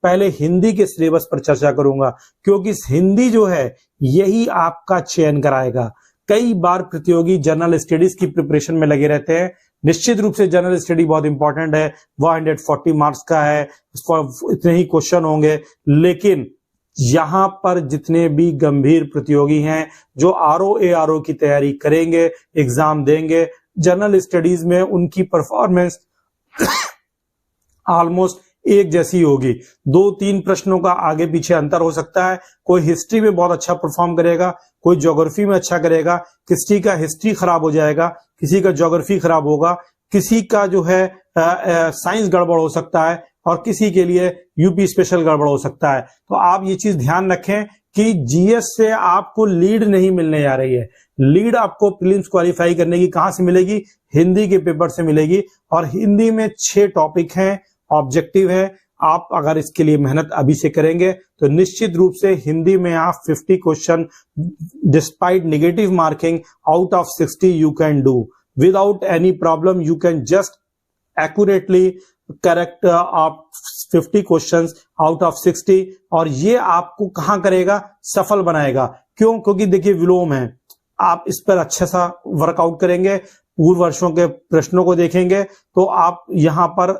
पहले हिंदी के सिलेबस पर चर्चा करूंगा, क्योंकि हिंदी जो है यही आपका चयन कराएगा। कई बार प्रतियोगी जनरल स्टडीज की प्रिपरेशन में लगे रहते हैं। निश्चित रूप से जनरल स्टडी बहुत इंपॉर्टेंट है, 140 मार्क्स का है, इसको इतने ही क्वेश्चन होंगे, लेकिन यहां पर जितने भी गंभीर प्रतियोगी हैं जो आरओ की तैयारी करेंगे, एग्जाम देंगे, जनरल स्टडीज में उनकी परफॉर्मेंस ऑलमोस्ट एक जैसी होगी। 2-3 प्रश्नों का आगे पीछे अंतर हो सकता है। कोई हिस्ट्री में बहुत अच्छा परफॉर्म करेगा, कोई ज्योग्राफी में अच्छा करेगा, किसी का हिस्ट्री खराब हो जाएगा, किसी का ज्योग्राफी खराब होगा, किसी का जो है साइंस गड़बड़ हो सकता है, और किसी के लिए यूपी स्पेशल गड़बड़ हो सकता है। तो आप ये चीज ध्यान रखें कि जीएस से आपको लीड नहीं मिलने जा रही है। लीड आपको प्रीलिम्स क्वालिफाई करने की कहां से मिलेगी? हिंदी के पेपर से मिलेगी। और हिंदी में 6 टॉपिक हैं, ऑब्जेक्टिव है। आप अगर इसके लिए मेहनत अभी से करेंगे तो निश्चित रूप से हिंदी में आप 50 question despite negative marking out of 60 you can do without any problem. You can just accurately correct आप 50 क्वेश्चंस आउट ऑफ 60, और ये आपको कहां करेगा? सफल बनाएगा। क्यों? क्योंकि देखिए विलोम है, आप इस पर अच्छा सा वर्कआउट करेंगे, पूर्व वर्षों के प्रश्नों को देखेंगे तो आप यहां पर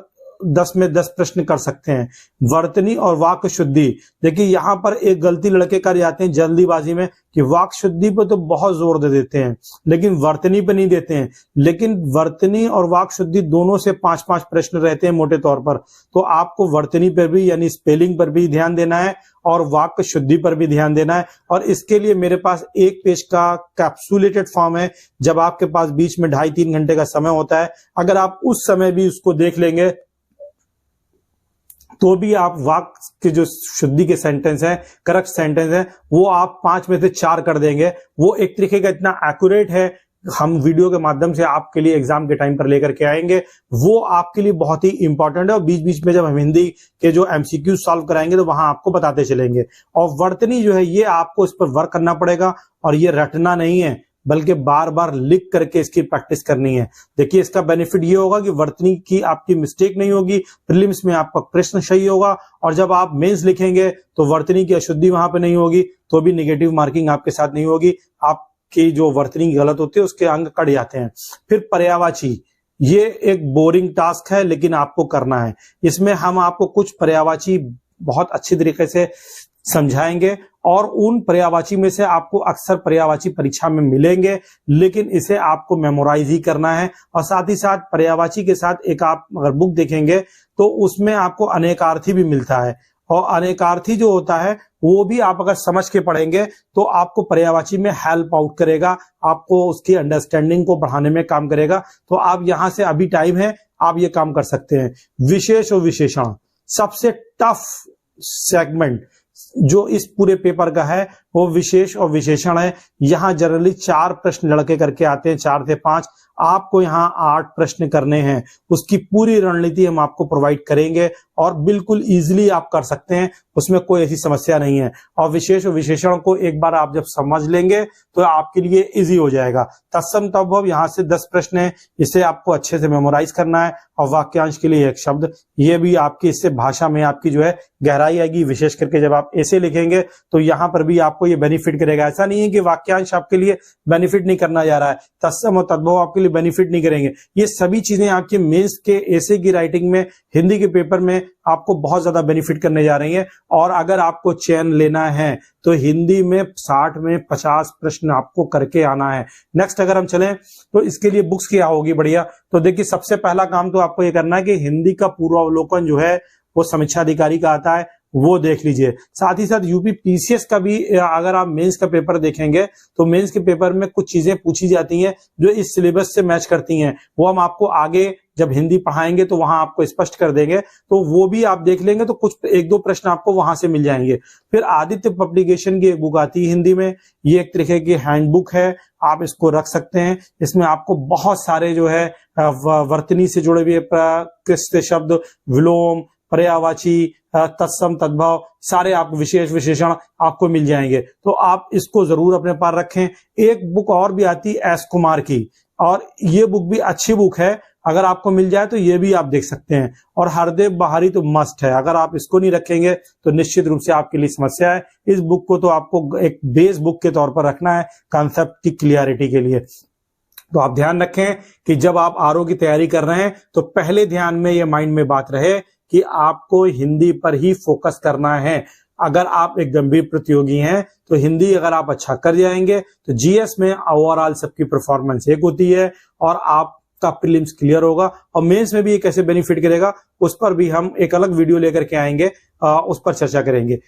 10 में 10 प्रश्न कर सकते हैं। वर्तनी और वाक्य शुद्धि, देखिए यहां पर एक गलती लड़के कर जाते हैं जल्दीबाजी में कि वाक्य शुद्धि पे तो बहुत जोर दे देते हैं लेकिन वर्तनी पे नहीं देते हैं। लेकिन वर्तनी और वाक्य शुद्धि दोनों से 5-5 प्रश्न रहते हैं मोटे तौर पर। तो आपको वर्तनी पर भी यानी स्पेलिंग पर भी ध्यान देना है और वाक्य शुद्धि पर भी ध्यान देना है। और इसके लिए मेरे पास 1 पेज का कैप्सुलेटेड फॉर्म है, जब आपके पास बीच में 2.5-3 घंटे का समय होता है, अगर आप उस समय भी उसको देख लेंगे तो भी आप वाक्य के जो शुद्धि के सेंटेंस हैं, करेक्ट सेंटेंस हैं, वो आप 5 में से 4 कर देंगे। वो एक तरीके का इतना एक्यूरेट है, हम वीडियो के माध्यम से आपके लिए एग्जाम के टाइम पर लेकर के आएंगे। वो आपके लिए बहुत ही इंपॉर्टेंट है और बीच बीच में जब हम हिंदी के जो एमसीक्यू सॉल्व कराएंगे तो वहां आपको बताते चलेंगे। और वर्तनी जो है ये आपको इस पर वर्क करना पड़ेगा, और ये रटना नहीं है बल्कि बार बार लिख करके इसकी प्रैक्टिस करनी है। देखिए इसका बेनिफिट ये होगा कि वर्तनी की आपकी मिस्टेक नहीं होगी, प्रीलिम्स में आपका प्रश्न सही होगा, और जब आप मेंस लिखेंगे तो वर्तनी की अशुद्धि वहां पे नहीं होगी, तो भी नेगेटिव मार्किंग आपके साथ नहीं होगी। आपकी जो वर्तनी गलत होती है उसके अंक कट जाते हैं। फिर पर्यायवाची, ये एक बोरिंग टास्क है लेकिन आपको करना है। इसमें हम आपको कुछ पर्यायवाची बहुत अच्छी तरीके से समझाएंगे, और उन पर्यायवाची में से आपको अक्सर पर्यायवाची परीक्षा में मिलेंगे, लेकिन इसे आपको मेमोराइज ही करना है। और साथ ही साथ पर्यायवाची के साथ एक आप अगर बुक देखेंगे तो उसमें आपको अनेकार्थी भी मिलता है, और अनेकार्थी जो होता है वो भी आप अगर समझ के पढ़ेंगे तो आपको पर्यायवाची में हेल्प आउट करेगा, आपको उसकी अंडरस्टैंडिंग को बढ़ाने में काम करेगा। तो आप यहां से अभी टाइम है, आप ये काम कर सकते हैं। विशेष और विशेषण, सबसे टफ सेगमेंट जो इस पूरे पेपर का है वो विशेष और विशेषण है। यहां जनरली 4 प्रश्न लड़के करके आते हैं, 4 से 5, आपको यहां 8 प्रश्न करने हैं। उसकी पूरी रणनीति हम आपको प्रोवाइड करेंगे और बिल्कुल इजीली आप कर सकते हैं, उसमें कोई ऐसी समस्या नहीं है। और विशेष और विशेषण को एक बार आप जब समझ लेंगे तो आपके लिए इजी हो जाएगा। तत्सम तद्भव यहां से 10 प्रश्न है, इसे आपको अच्छे से मेमोराइज करना है। और वाक्यांश के लिए 1 शब्द, ये भी आपकी इससे भाषा में आपकी जो है गहराई आएगी। विशेष करके जब आप ऐसे लिखेंगे तो यहां पर भी आपको ये बेनिफिट करेगा। ऐसा नहीं है कि वाक्यांश आपके लिए बेनिफिट नहीं करना जा रहा है, तत्सम और तद्भव आपके लिए बेनिफिट नहीं करेंगे। ये सभी चीजें आपके मेंस के ऐसे की राइटिंग में, हिंदी के पेपर में आपको बहुत ज्यादा बेनिफिट करने जा रही है। और अगर आपको चयन लेना है तो हिंदी में 60 में 50 प्रश्न आपको करके आना है। नेक्स्ट अगर हम चलें तो इसके लिए बुक्स क्या होगी बढ़िया, तो देखिए सबसे पहला काम तो आपको ये करना है कि हिंदी का पूर्वावलोकन जो है वो समीक्षा अधिकारी का आता है, वो देख लीजिए। साथ ही साथ यूपी पीसीएस का भी अगर आप मेंस का पेपर देखेंगे तो मेंस के पेपर में कुछ चीजें पूछी जाती हैं जो इस सिलेबस से मैच करती हैं, वो हम आपको आगे जब हिंदी पढ़ाएंगे तो वहां आपको स्पष्ट कर देंगे, तो वो भी आप देख लेंगे तो कुछ 1-2 प्रश्न आपको वहां से मिल जाएंगे। फिर आदित्य पब्लिकेशन की एक बुक आती है हिंदी में, ये एक तरीके की हैंडबुक है, आप इसको रख सकते हैं। इसमें आपको बहुत सारे जो है वर्तनी से जुड़े हुए कृष्ट शब्द, विलोम, पर्यायवाची, तत्सम तद्भव, सारे आपको विशेष विशेषण आपको मिल जाएंगे, तो आप इसको जरूर अपने पास रखें। एक बुक और भी आती है एस कुमार की, और ये बुक भी अच्छी बुक है, अगर आपको मिल जाए तो ये भी आप देख सकते हैं। और हरदेव बहारी तो मस्ट है, अगर आप इसको नहीं रखेंगे तो निश्चित रूप से आपके लिए समस्या है। इस बुक को तो आपको एक बेस बुक के तौर पर रखना है कॉन्सेप्ट की क्लियरिटी के लिए। तो आप ध्यान रखें कि जब आप आरओ की तैयारी कर रहे हैं तो पहले ध्यान में ये माइंड में बात रहे कि आपको हिंदी पर ही फोकस करना है। अगर आप एक गंभीर प्रतियोगी हैं तो हिंदी अगर आप अच्छा कर जाएंगे तो जीएस में ओवरऑल सबकी परफॉर्मेंस एक होती है और आपका प्रीलिम्स क्लियर होगा। और मेंस में भी ये कैसे बेनिफिट करेगा उस पर भी हम एक अलग वीडियो लेकर के आएंगे, उस पर चर्चा करेंगे।